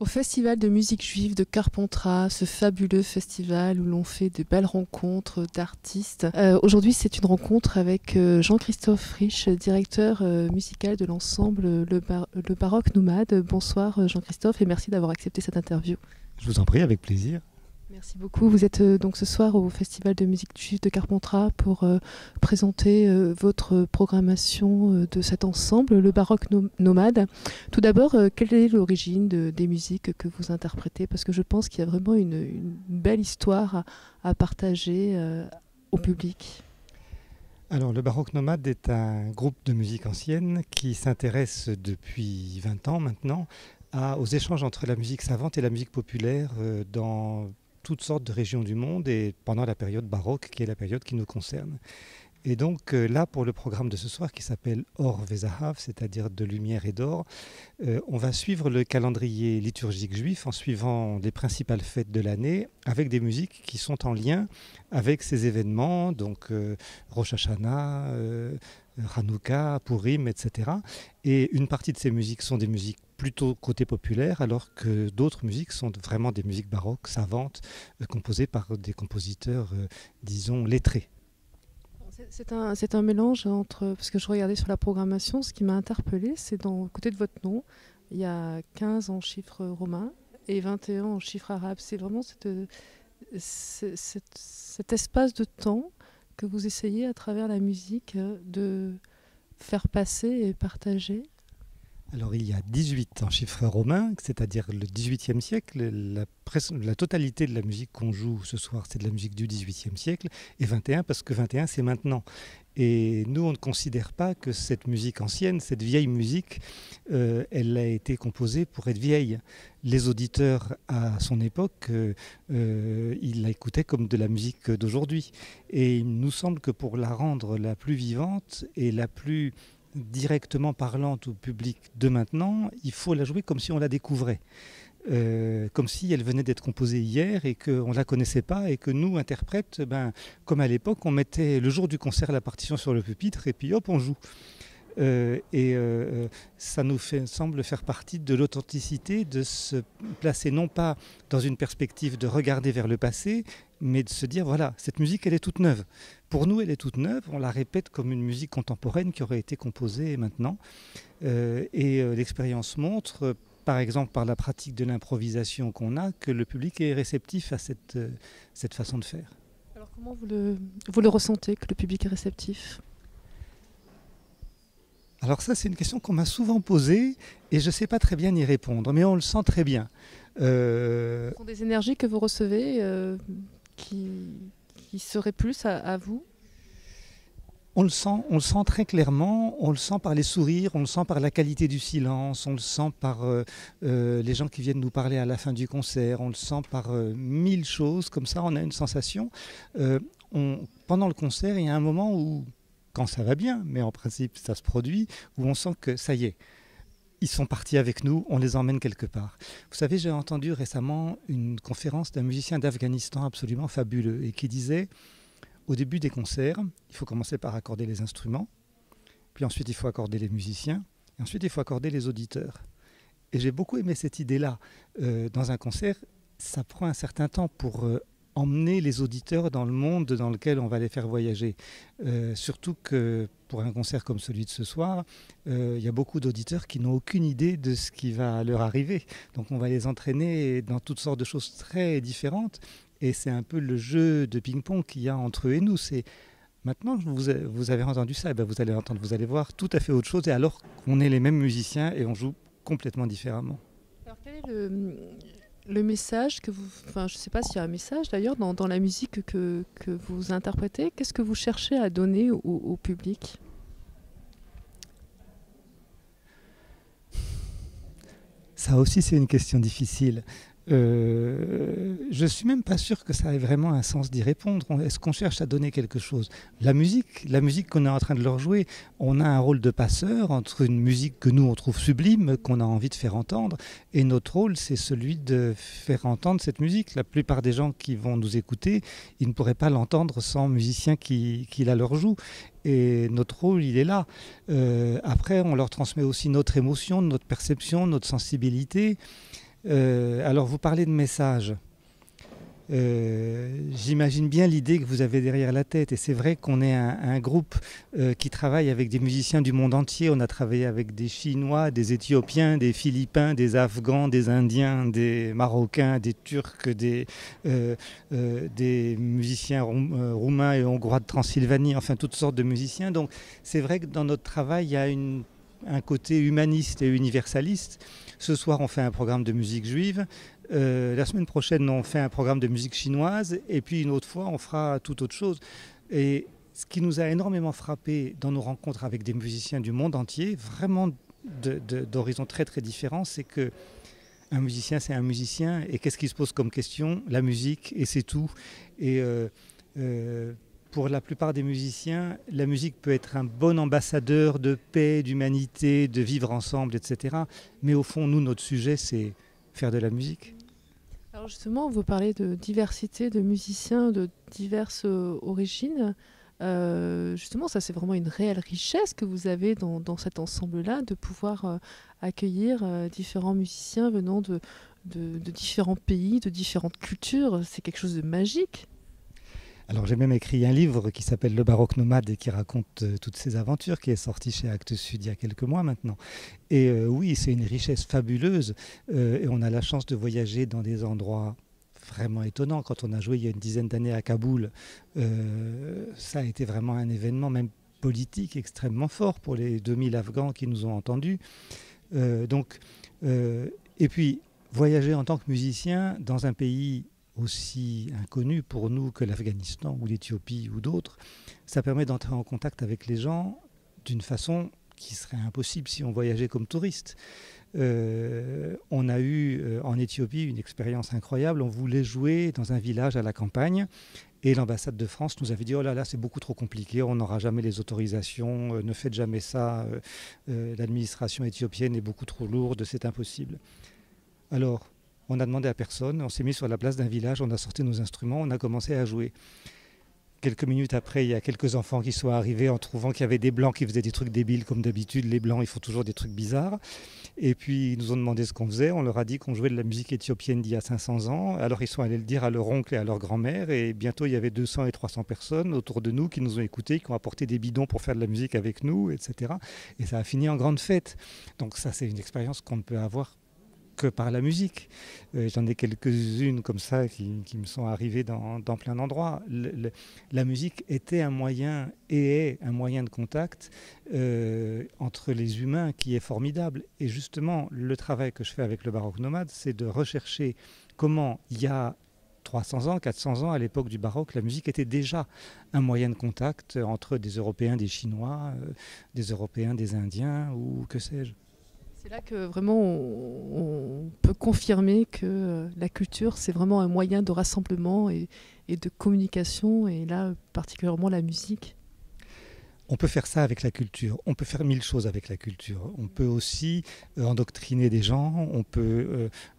Festival de musique juive de Carpentras, ce fabuleux festival où l'on fait de belles rencontres d'artistes. Aujourd'hui, c'est une rencontre avec Jean-Christophe Riche, directeur musical de l'ensemble le Baroque Nomade. Bonsoir Jean-Christophe et merci d'avoir accepté cette interview. Je vous en prie, avec plaisir. Merci beaucoup. Vous êtes donc ce soir au Festival de musique juive de Carpentras pour présenter votre programmation de cet ensemble, le Baroque Nomade. Tout d'abord, quelle est l'origine des musiques que vous interprétez? Parce que je pense qu'il y a vraiment une belle histoire à partager au public. Alors, le Baroque Nomade est un groupe de musique ancienne qui s'intéresse depuis 20 ans maintenant aux échanges entre la musique savante et la musique populaire dans toutes sortes de régions du monde et pendant la période baroque qui est la période qui nous concerne. Et donc là, pour le programme de ce soir qui s'appelle Or Vezahav, c'est-à-dire de lumière et d'or, on va suivre le calendrier liturgique juif en suivant les principales fêtes de l'année avec des musiques qui sont en lien avec ces événements, donc Rosh Hashanah, Hanouka, Purim, etc. Et une partie de ces musiques sont des musiques plutôt côté populaire, alors que d'autres musiques sont vraiment des musiques baroques, savantes, composées par des compositeurs, disons, lettrés. C'est un mélange entre, parce que je regardais sur la programmation, ce qui m'a interpellée, c'est côté de votre nom, il y a 15 en chiffres romains et 21 en chiffres arabes. C'est vraiment cet espace de temps que vous essayez à travers la musique de faire passer et partager. Alors il y a 18 en chiffres romains, c'est-à-dire le XVIIIe siècle. La totalité de la musique qu'on joue ce soir, c'est de la musique du XVIIIe siècle, et 21 parce que 21 c'est maintenant. Et nous, on ne considère pas que cette musique ancienne, cette vieille musique, elle a été composée pour être vieille. Les auditeurs à son époque, ils l'écoutaient comme de la musique d'aujourd'hui. Et il nous semble que pour la rendre la plus vivante et la plus directement parlante au public de maintenant, il faut la jouer comme si on la découvrait. Comme si elle venait d'être composée hier et qu'on ne la connaissait pas et que nous, interprètes, comme à l'époque, on mettait le jour du concert la partition sur le pupitre et puis hop, on joue. Ça nous semble faire partie de l'authenticité, de se placer non pas dans une perspective de regarder vers le passé, mais de se dire, voilà, cette musique, elle est toute neuve. Pour nous, elle est toute neuve, on la répète comme une musique contemporaine qui aurait été composée maintenant. L'expérience montre, par exemple par la pratique de l'improvisation qu'on a, que le public est réceptif à cette façon de faire. Alors comment vous le ressentez, que le public est réceptif ? Alors ça, c'est une question qu'on m'a souvent posée et je ne sais pas très bien y répondre, mais on le sent très bien. Ce sont des énergies que vous recevez qui seraient plus à vous ? On le sent très clairement, on le sent par les sourires, on le sent par la qualité du silence, on le sent par les gens qui viennent nous parler à la fin du concert, on le sent par mille choses, comme ça on a une sensation. Pendant le concert, il y a un moment où, quand ça va bien, mais en principe ça se produit, où on sent que ça y est, ils sont partis avec nous, on les emmène quelque part. Vous savez, j'ai entendu récemment une conférence d'un musicien d'Afghanistan absolument fabuleux et qui disait, au début des concerts, il faut commencer par accorder les instruments, puis ensuite il faut accorder les musiciens, et ensuite il faut accorder les auditeurs. Et j'ai beaucoup aimé cette idée-là. Dans un concert, ça prend un certain temps pour emmener les auditeurs dans le monde dans lequel on va les faire voyager. Surtout que pour un concert comme celui de ce soir, il y a beaucoup d'auditeurs qui n'ont aucune idée de ce qui va leur arriver. Donc on va les entraîner dans toutes sortes de choses très différentes. Et c'est un peu le jeu de ping-pong qu'il y a entre eux et nous. C'est maintenant que vous avez entendu ça, vous allez entendre, vous allez voir tout à fait autre chose. Et alors qu'on est les mêmes musiciens et on joue complètement différemment. Alors quel est le message que vous... Enfin, je ne sais pas s'il y a un message d'ailleurs dans la musique que vous interprétez. Qu'est-ce que vous cherchez à donner au public ? Ça aussi, c'est une question difficile. Je ne suis même pas sûr que ça ait vraiment un sens d'y répondre. Est-ce qu'on cherche à donner quelque chose ? La musique qu'on est en train de leur jouer, on a un rôle de passeur entre une musique que nous on trouve sublime, qu'on a envie de faire entendre, et notre rôle c'est celui de faire entendre cette musique. La plupart des gens qui vont nous écouter, ils ne pourraient pas l'entendre sans musiciens qui la leur jouent. Et notre rôle, il est là. Après, on leur transmet aussi notre émotion, notre perception, notre sensibilité. Alors vous parlez de messages. J'imagine bien l'idée que vous avez derrière la tête et c'est vrai qu'on est un groupe qui travaille avec des musiciens du monde entier. On a travaillé avec des Chinois, des Éthiopiens, des Philippins, des Afghans, des Indiens, des Marocains, des Turcs, des musiciens roumains et hongrois de Transylvanie, enfin toutes sortes de musiciens. Donc c'est vrai que dans notre travail il y a un côté humaniste et universaliste. Ce soir on fait un programme de musique juive. La semaine prochaine, on fait un programme de musique chinoise et puis une autre fois, on fera tout autre chose. Et ce qui nous a énormément frappé dans nos rencontres avec des musiciens du monde entier, vraiment d'horizons très très différents, c'est que un musicien, c'est un musicien. Et qu'est-ce qui se pose comme question? La musique, et c'est tout. Et pour la plupart des musiciens, la musique peut être un bon ambassadeur de paix, d'humanité, de vivre ensemble, etc. Mais au fond, nous, notre sujet, c'est faire de la musique. Alors justement, vous parlez de diversité de musiciens de diverses origines. Justement, ça c'est vraiment une réelle richesse que vous avez dans cet ensemble-là, de pouvoir accueillir différents musiciens venant de différents pays, de différentes cultures. C'est quelque chose de magique. Alors j'ai même écrit un livre qui s'appelle Le Baroque Nomade et qui raconte toutes ces aventures, qui est sorti chez Actes Sud il y a quelques mois maintenant. Et oui, c'est une richesse fabuleuse et on a la chance de voyager dans des endroits vraiment étonnants. Quand on a joué il y a une dizaine d'années à Kaboul, ça a été vraiment un événement même politique extrêmement fort pour les 2000 Afghans qui nous ont entendus. Et puis voyager en tant que musicien dans un pays aussi inconnu pour nous que l'Afghanistan ou l'Éthiopie ou d'autres, ça permet d'entrer en contact avec les gens d'une façon qui serait impossible si on voyageait comme touriste. On a eu en Éthiopie une expérience incroyable. On voulait jouer dans un village à la campagne et l'ambassade de France nous avait dit « Oh là là, c'est beaucoup trop compliqué, on n'aura jamais les autorisations, ne faites jamais ça, l'administration éthiopienne est beaucoup trop lourde, c'est impossible. » Alors, on a demandé à personne, on s'est mis sur la place d'un village, on a sorti nos instruments, on a commencé à jouer. Quelques minutes après, il y a quelques enfants qui sont arrivés en trouvant qu'il y avait des blancs qui faisaient des trucs débiles comme d'habitude. Les blancs, ils font toujours des trucs bizarres. Et puis, ils nous ont demandé ce qu'on faisait. On leur a dit qu'on jouait de la musique éthiopienne d'il y a 500 ans. Alors, ils sont allés le dire à leur oncle et à leur grand-mère. Et bientôt, il y avait 200 et 300 personnes autour de nous qui nous ont écoutés, qui ont apporté des bidons pour faire de la musique avec nous, etc. Et ça a fini en grande fête. Donc ça, c'est une expérience qu'on ne peut avoir que par la musique. J'en ai quelques-unes comme ça qui me sont arrivées dans plein d'endroits. La musique était un moyen et est un moyen de contact entre les humains qui est formidable. Et justement, le travail que je fais avec le Baroque Nomade, c'est de rechercher comment il y a 300 ans, 400 ans, à l'époque du baroque, la musique était déjà un moyen de contact entre des Européens, des Chinois, des Européens, des Indiens ou que sais-je. C'est là que vraiment on peut confirmer que la culture, c'est vraiment un moyen de rassemblement et de communication, et là, particulièrement la musique. On peut faire ça avec la culture, on peut faire mille choses avec la culture. On peut aussi endoctriner des gens,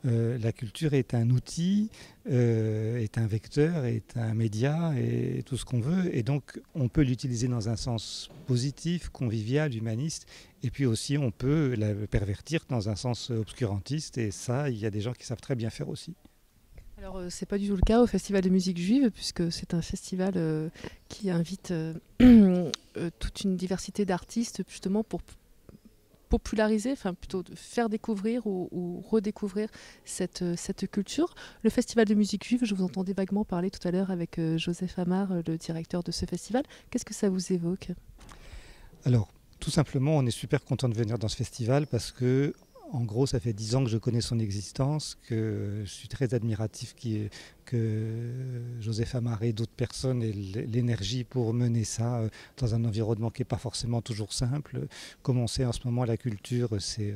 la culture est un outil, est un vecteur, est un média, et tout ce qu'on veut. Et donc on peut l'utiliser dans un sens positif, convivial, humaniste, et puis aussi on peut la pervertir dans un sens obscurantiste, et ça, il y a des gens qui savent très bien faire aussi. Alors, c'est pas du tout le cas au Festival de musique juive, puisque c'est un festival qui invite toute une diversité d'artistes, justement pour populariser, enfin plutôt de faire découvrir ou redécouvrir cette culture. Le Festival de musique juive, je vous entendais vaguement parler tout à l'heure avec Joseph Amar, le directeur de ce festival. Qu'est-ce que ça vous évoque? Alors, tout simplement, on est super content de venir dans ce festival parce que en gros, ça fait 10 ans que je connais son existence, que je suis très admiratif que Joseph Amar et d'autres personnes aient l'énergie pour mener ça dans un environnement qui n'est pas forcément toujours simple. Comme on sait en ce moment, la culture, c'est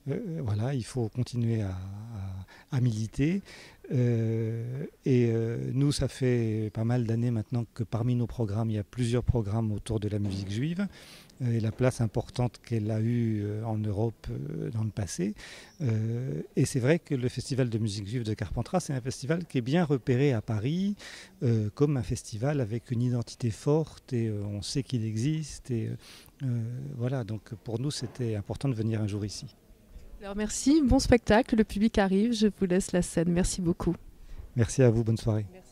voilà, il faut continuer à militer. Nous, ça fait pas mal d'années maintenant que parmi nos programmes, il y a plusieurs programmes autour de la musique juive et la place importante qu'elle a eue en Europe dans le passé. Et c'est vrai que le Festival de musique juive de Carpentras, c'est un festival qui est bien repéré à Paris comme un festival avec une identité forte, et on sait qu'il existe. Et voilà, donc pour nous, c'était important de venir un jour ici. Alors merci, bon spectacle, le public arrive, je vous laisse la scène. Merci beaucoup. Merci à vous, bonne soirée. Merci.